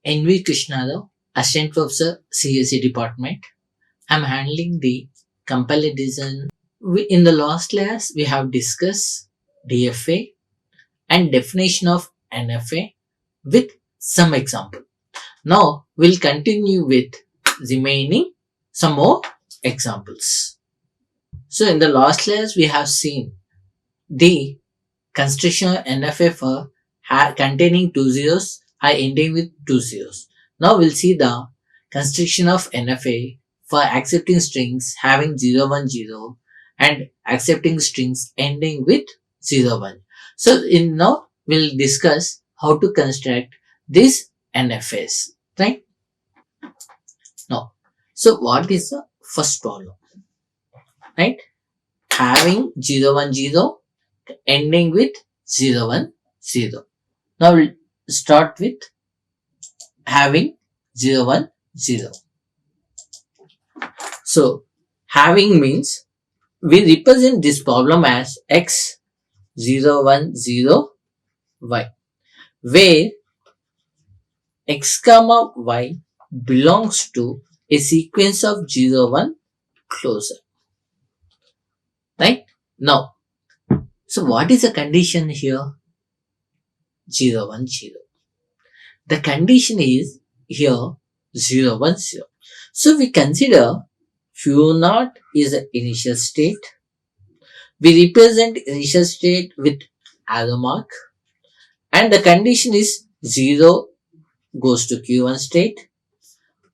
NV Krishna Rao, Assistant Professor, CSE Department. I'm handling the compiler design. In the last class, we have discussed DFA and definition of NFA with some example. Now, we'll continue with remaining some more examples. So, in the last class, we have seen the construction of NFA for containing two zeros are ending with two zeros. Now we'll see the construction of NFA for accepting strings having 010 and accepting strings ending with 01. So now we'll discuss how to construct these NFAs, right? Now, so what is the first problem, right? Having 010 ending with 010. Now we'll start with having 010. So having means we represent this problem as x010y, where x comma y belongs to a sequence of 01 closure. Right? Now, so what is the condition here? 010. The condition is here 010. So we consider Q0 is the initial state. We represent initial state with arrow mark, and the condition is 0 goes to Q1 state,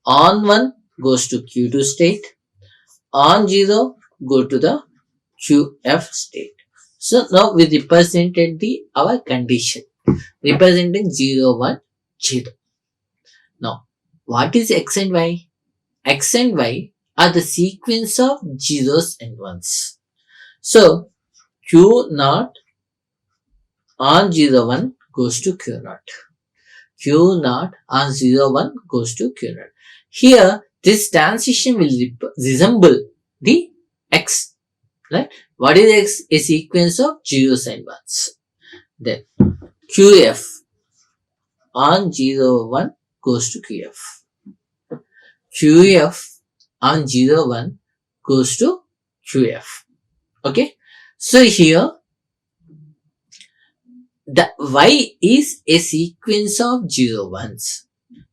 on 1 goes to Q2 state, on 0 go to the QF state. So now we represented our condition representing 010. Now what is x and y? X and y are the sequence of zeros and ones. So Q0 on 01 goes to Q0. Q0 on 01 goes to Q0. Here this transition will resemble the x, right? What is x? A sequence of zeros and ones. Then QF on 01 goes to QF. QF on 01 goes to QF. Okay. So here the y is a sequence of 01s.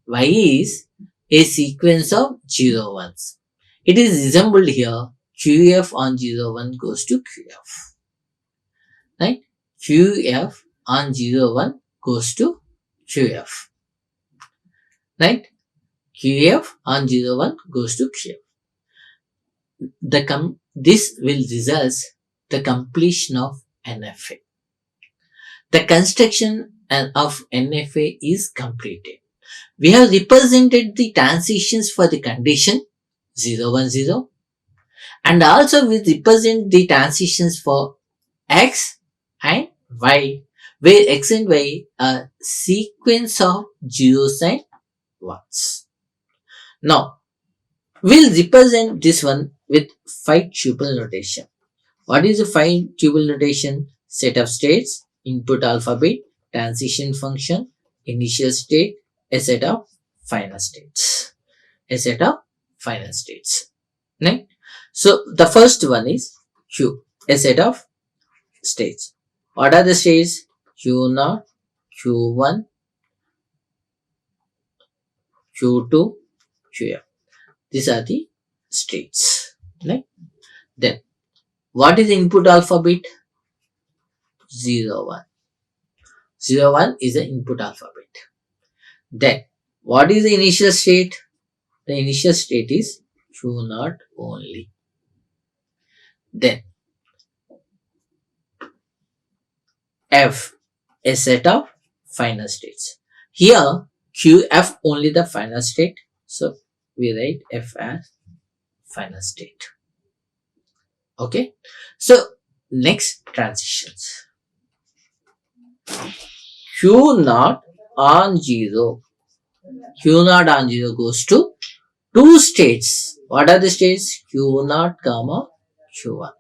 Y is a sequence of 01s. It is resembled here. QF on 01 goes to QF. Right? QF on 01 goes to QF. Right? QF on 01 goes to QF. This will result the completion of NFA. The construction of NFA is completed. We have represented the transitions for the condition 010, and also we represent the transitions for x and y, where x and y are sequence of zeros and ones. Now we'll represent this one with 5 tuple notation. What is the 5 tuple notation? Set of states, input alphabet, transition function, initial state, a set of final states. A set of final states. Right? So the first one is Q, a set of states. What are the states? Q0, Q1, Q2, Qf. These are the states. Right? Then what is the input alphabet? 01. 01 is the input alphabet. Then what is the initial state? The initial state is Q0 only. Then F, a set of final states. Here QF only the final state. So we write F as final state. Okay. So next transitions. Q0 on 0. Q0 on 0 goes to 2 states. What are the states? Q0 comma Q1.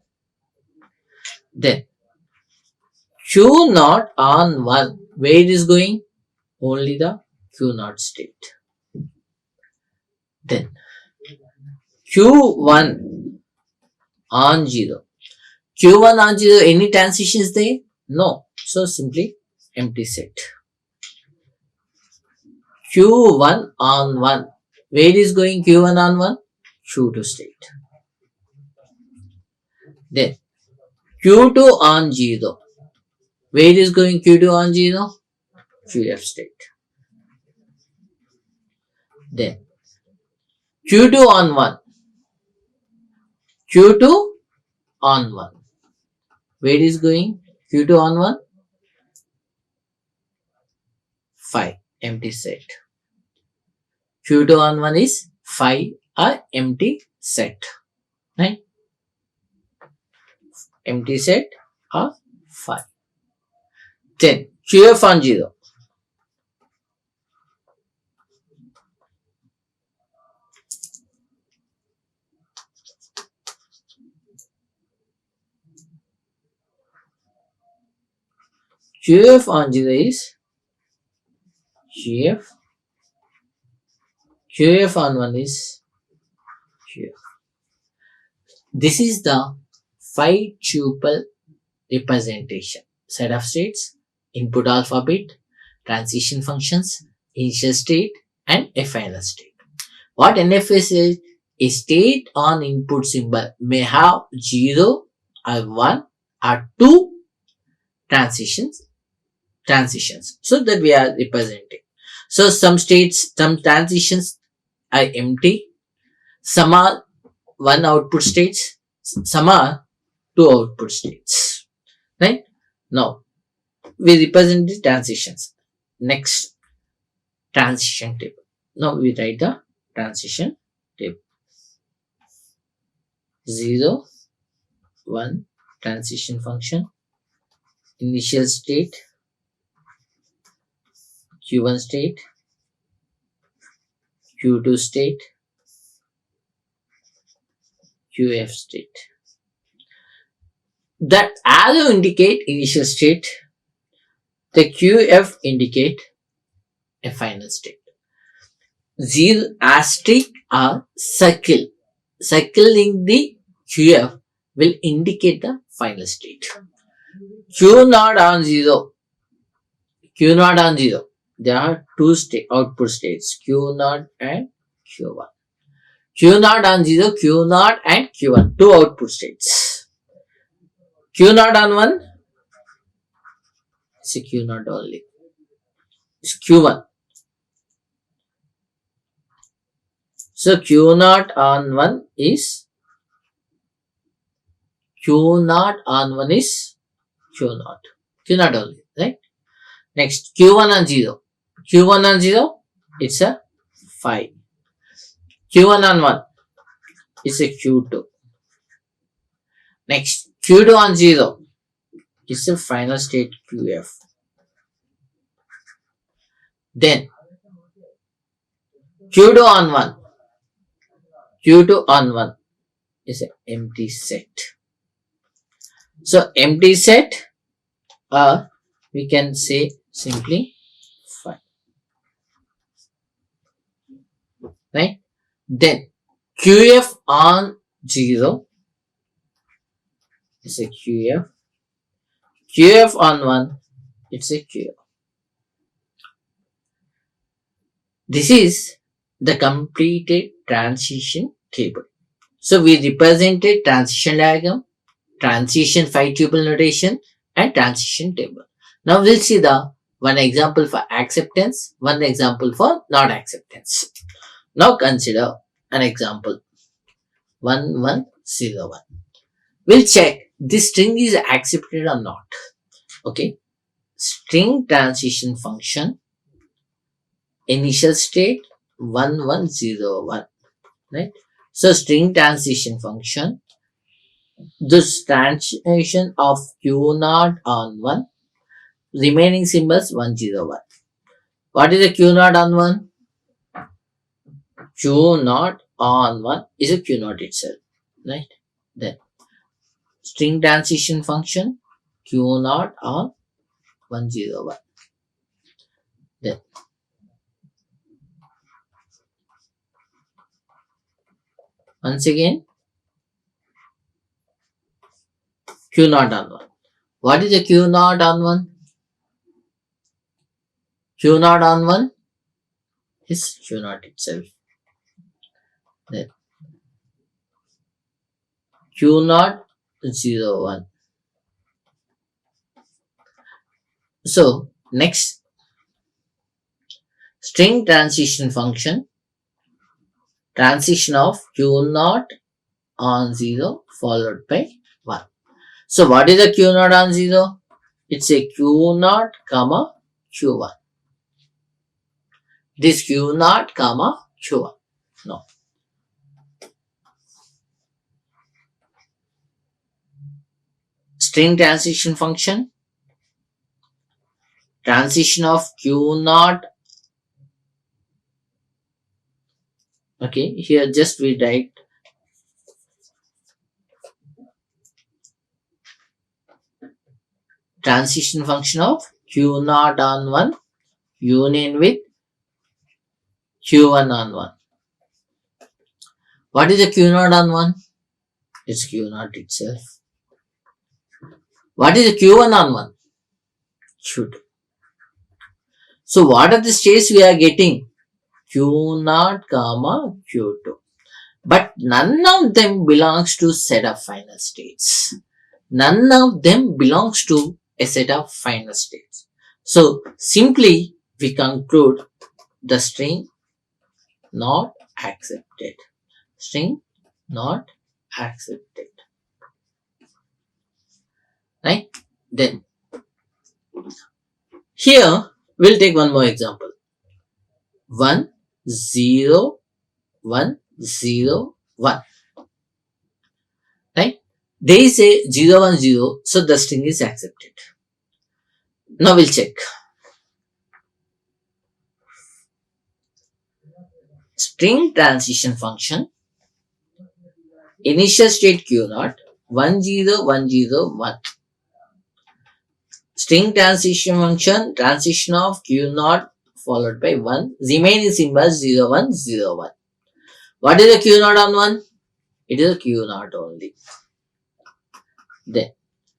Then Q0 on 1. Where it is going? Only the Q naught state. Then Q1 on 0. Q1 on 0, any transitions there? No. So simply empty set. Q1 on 1. Where is going Q1 on 1? Q2 state. Then Q2 on 0. Where is going Q2 on 0? QF state. Then Q2 on 1. Q2 on 1. Where is going Q2 on 1? 5. Empty set. Q2 on 1 is 5 are empty set. Right? Empty set are 5. Then QF on 0. QF on 0 is QF. QF on 1 is QF. This is the 5-tuple representation. Set of states, input alphabet, transition functions, initial state, and a final state. What NFS is? A state on input symbol may have 0 or 1 or 2 transitions. So that we are representing. So some states, some transitions are empty. Some are 1 output states. Some are 2 output states. Right? Now, we represent the transitions. Next, transition table. Now, we write the transition table. 0, 1, transition function, initial state, Q1 state, Q2 state, QF state. That arrow indicate initial state. The QF indicate a final state. 0 asterisk or circle. Circling the QF will indicate the final state. Q naught on 0. Q naught on 0. There are two output states, Q naught and Q1. Q naught on 0, Q naught and Q1. Two output states. Q naught on 1. It's a Q naught only. It's Q1. So Q naught on 1 is Q naught on 1 is Q naught. Q naught only, right? Next, Q1 on 0. Q1 on 0, it's a 5. Q1 on 1, it's a Q2. Next, Q2 on 0, it's a final state QF. Then, Q2 on 1. Q2 on 1 is an empty set. So, empty set, we can say simply 5. Right? Then, QF on 0 is a QF. QF on 1, it's a QF. This is the completed transition table. So we represented transition diagram, transition 5-tuple notation, and transition table. Now we'll see the one example for acceptance, one example for not acceptance. Now consider an example 1101. We'll check this string is accepted or not. Okay. String transition function, initial state 1101. Right. So string transition function, this transition of Q0 on 1, remaining symbols 101. What is a Q0 on 1? Q0 on 1 is a Q0 itself. Right. Then string transition function Q0 on 101. Then Once again, Q naught on 1. What is the Q naught on 1? Q naught on 1 is Q naught itself. Then Q naught 0 1. So next, string transition function, transition of Q naught on 0 followed by 1. So what is the Q naught on 0? It's a Q naught comma Q1. This Q naught comma Q1. No. String transition function, transition of Q naught. Okay, here just we write transition function of Q naught on 1 union with Q1 on 1. What is the Q naught on 1? It's Q naught itself. What is the Q1 on 1? Q2. So what are the states we are getting? Q naught comma Q2. But none of them belongs to set of final states. None of them belongs to a set of final states. So simply we conclude the string not accepted. String not accepted. Right? Then here we'll take one more example. 1 0 1 0 1. Right? They say 0 1 0, so the string is accepted. Now we'll check. String transition function, initial state Q naught 1 0 1 0 1. String transition function, transition of Q naught followed by 1. Remaining symbol 0 1 0 1. What is the Q naught on 1? It is a Q naught only. Then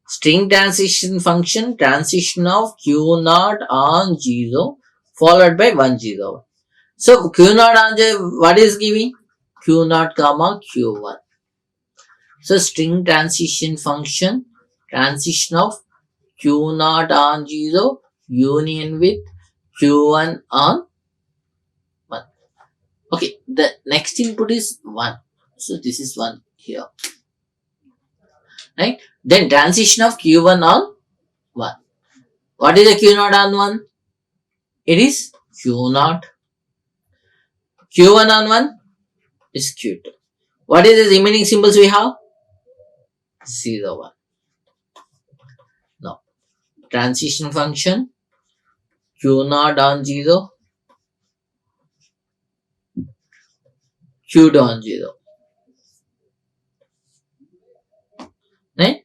string transition function, transition of Q naught on 0 followed by 1 0. So Q naught on 0, what is giving? Q naught comma Q1. So string transition function, transition of Q naught on 0 union with Q1 on 1. Okay, the next input is 1. So this is 1 here. Right? Then transition of Q1 on 1. What is the Q naught on 1? It is Q naught. Q1 on 1 is Q2. What is the remaining symbols we have? 0 1. Now, transition function Q naught on 0, Q2 on 0. Right?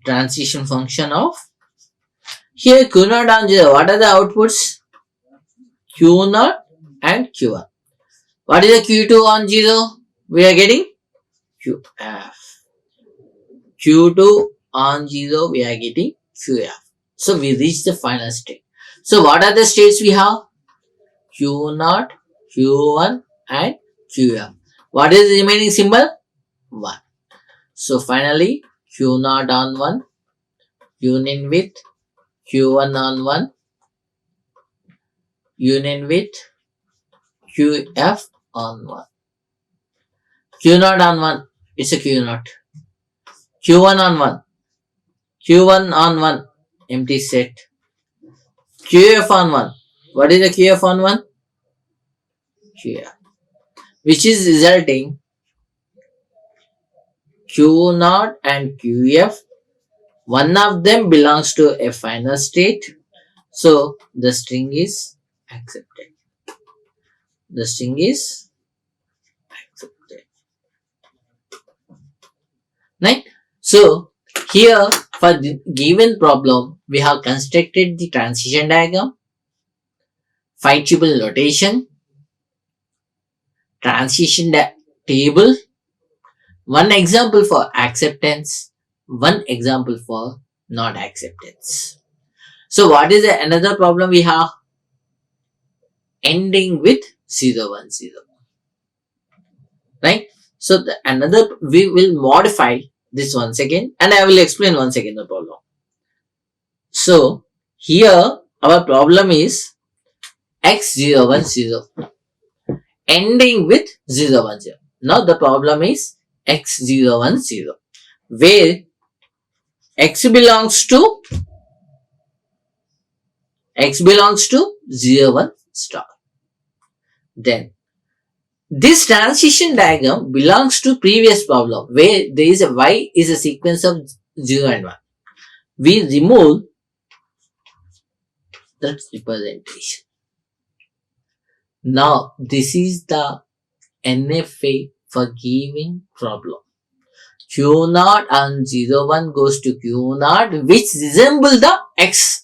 Transition function of here Q naught on 0. What are the outputs? Q naught and Q1. What is the Q2 on 0? We are getting QF. Q2 on 0, we are getting QF. So we reach the final state. So what are the states we have? Q0, Q1 and QF. What is the remaining symbol? 1. So finally Q0 on 1 union with Q1 on 1 union with QF on 1. Q0 on 1, it's a Q0. Q1 on 1, Q1 on 1, empty set. QF on 1, what is the QF on 1? QF, which is resulting Q0 and QF. One of them belongs to a final state, so the string is accepted. The string is accepted. Right? So here for the given problem, we have constructed the transition diagram. 5 tuple notation, transition table, one example for acceptance, one example for not acceptance. So what is another problem we have? Ending with 010. Right? So another, we will modify this once again and I will explain once again the problem. So here our problem is x010 ending with 010. Now the problem is x010 where x belongs to 01 star. Then this transition diagram belongs to previous problem where there is a y is a sequence of 0 and 1. We remove that representation. Now this is the NFA for giving problem. Q0 and 01 goes to Q0 which resemble the X.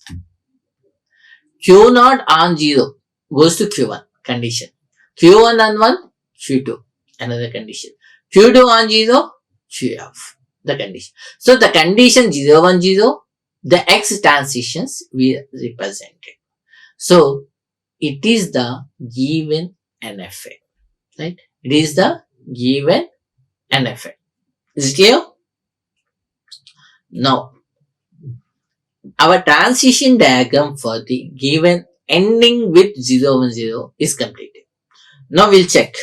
Q0 and 0 goes to Q1 condition. Q1 and 1 Q2 another condition. Q2 and 0 QF the condition. So the condition 010 the X transitions we represented. So it is the given NFA. Right? It is the given NFA. Is it clear? Now, our transition diagram for the given ending with 010 is completed. Now we'll check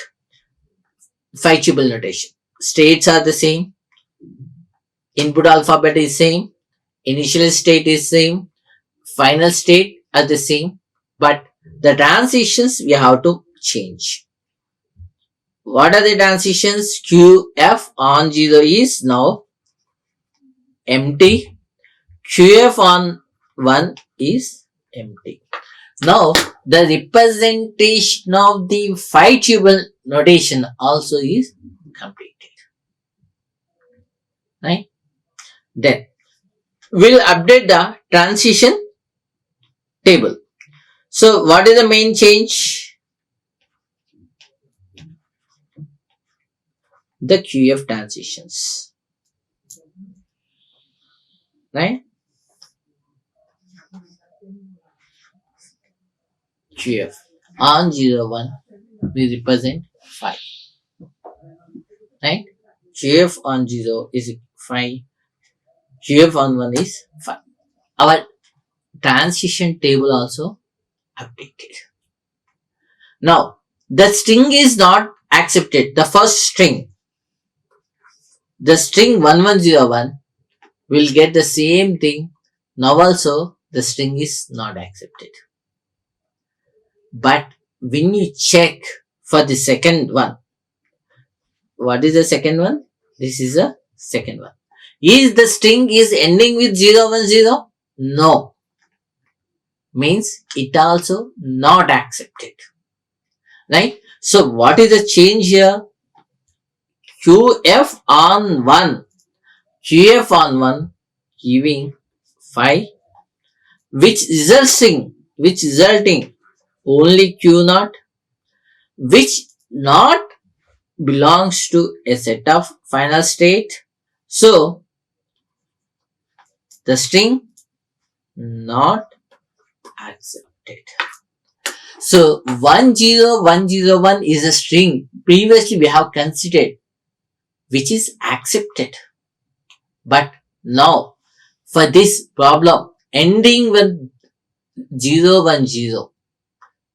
5 tuple notation. States are the same. Input alphabet is same. Initial state is same. Final state are the same. But the transitions we have to change. What are the transitions? QF on 0 is now empty. QF on 1 is empty. Now the representation of the 5 tuple notation also is completed. Right? Then we'll update the transition table. So what is the main change? The QF transitions. Right? QF on 01 we represent 5. Right? QF on 0 is 5. QF on 1 is 5. Our transition table also updated. Now, the string is not accepted. The first string, the string 1101 will get the same thing. Now also, the string is not accepted. But when you check for the second one, what is the second one? This is the second one. Is the string is ending with 010? No. Means it also not accepted. Right? So what is the change here? QF on 1. QF on 1 giving 5 which resulting only Q0 which not belongs to a set of final state. So the string not accepted. So 10101 is a string previously we have considered which is accepted. But now for this problem ending with 010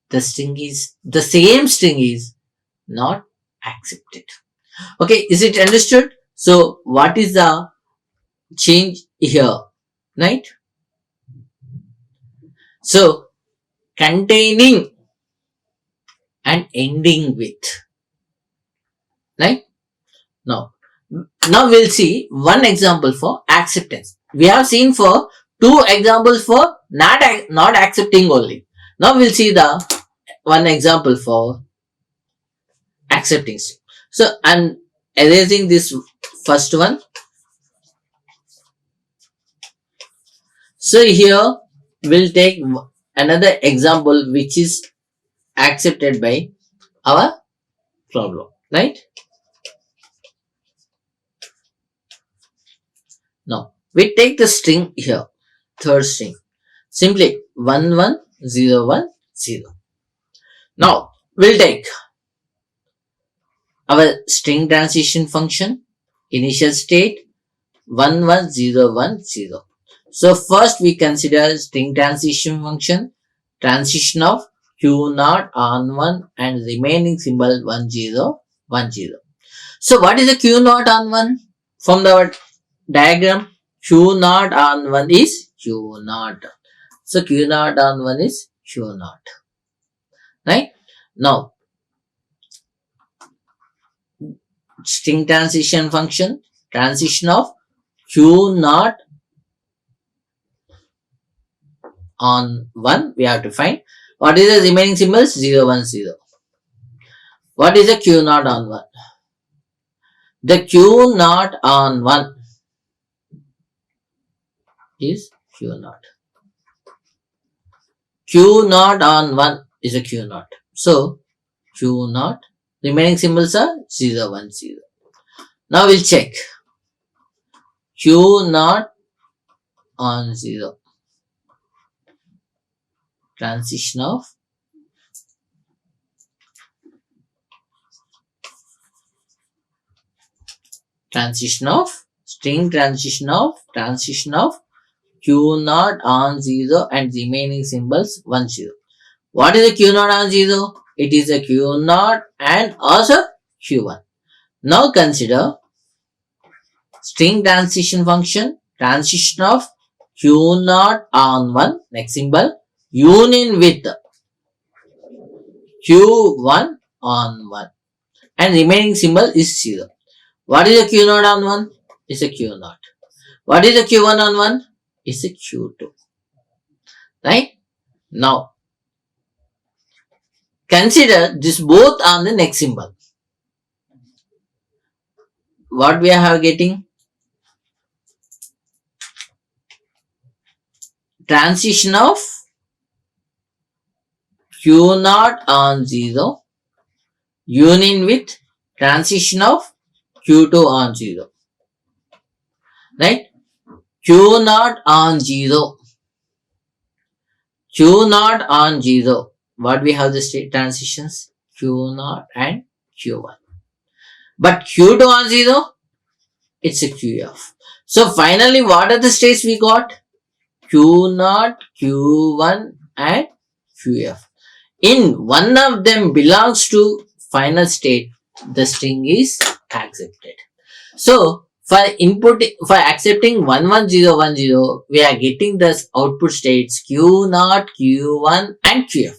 the same string is not accepted. Okay, is it understood? So what is the change here? Right? So containing and ending with. Right? Now we'll see one example for acceptance. We have seen for 2 examples for not accepting only. Now we'll see the one example for accepting. So I'm erasing this first one. So here we'll take another example which is accepted by our problem, right? Now we take the string here, third string, simply 11010. Now we'll take our string transition function, initial state 11010. So first we consider string transition function, transition of Q0 on 1 and remaining symbol 1010. So what is the Q0 on 1? From the diagram, Q0 on 1 is Q0. So Q0 on 1 is Q0. Right? Now, string transition function, transition of Q0 on 1, we have to find. What is the remaining symbols? 0, 1, 0. What is the Q0 on 1? The Q0 on 1 is Q0. Q0 on 1 is a Q0. So, Q0, remaining symbols are 0, 1, 0. Now we'll check. Q0 on 0. Transition of string transition of Q0 on 0 and remaining symbols 1, 0. What is a Q0 on 0? It is a Q0 and also Q1. Now consider string transition function, transition of Q0 on 1, next symbol, union with Q1 on 1 and remaining symbol is 0. What is a Q0 on 1? It's a Q0. What is a Q1 on 1? It's a Q2. Right? Now, consider this both on the next symbol. What we are getting? Transition of Q0 on 0 union with transition of Q2 on 0. Right? Q0 on 0. Q0 on 0. What we have the state transitions? Q0 and Q1. But Q2 on 0, it's a QF. So finally, what are the states we got? Q0, Q1 and QF. In one of them belongs to final state, the string is accepted. So for accepting 11010, we are getting the output states Q0, Q1 and QF.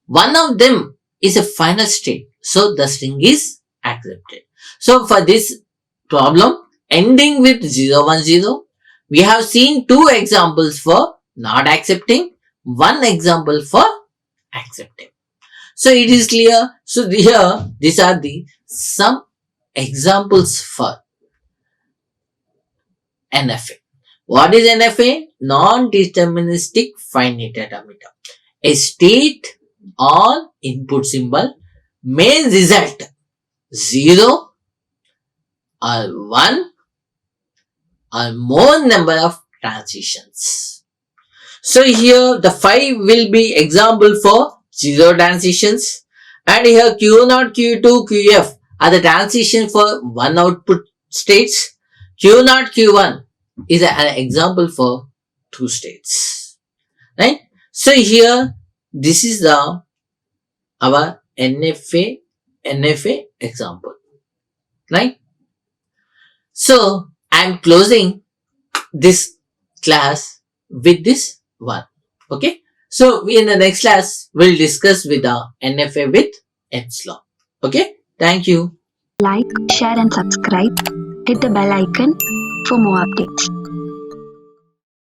One of them is a final state, so the string is accepted. So for this problem ending with 010, we have seen two examples for not accepting, one example for accepting. So it is clear. So here these are the some examples for NFA. What is NFA? Non-deterministic finite automata. A state on input symbol may result 0 or 1 or more number of transitions. So here the 5 will be example for 0 transitions, and here Q0, Q2, QF are the transition for one output states. Q0, Q1 is an example for 2 states. Right? So here this is our NFA example. Right? So I am closing this class with this one. Okay. So in the next class we'll discuss with the NFA with epsilon. Okay. Thank you. Like, share and subscribe. Hit the bell icon for more updates.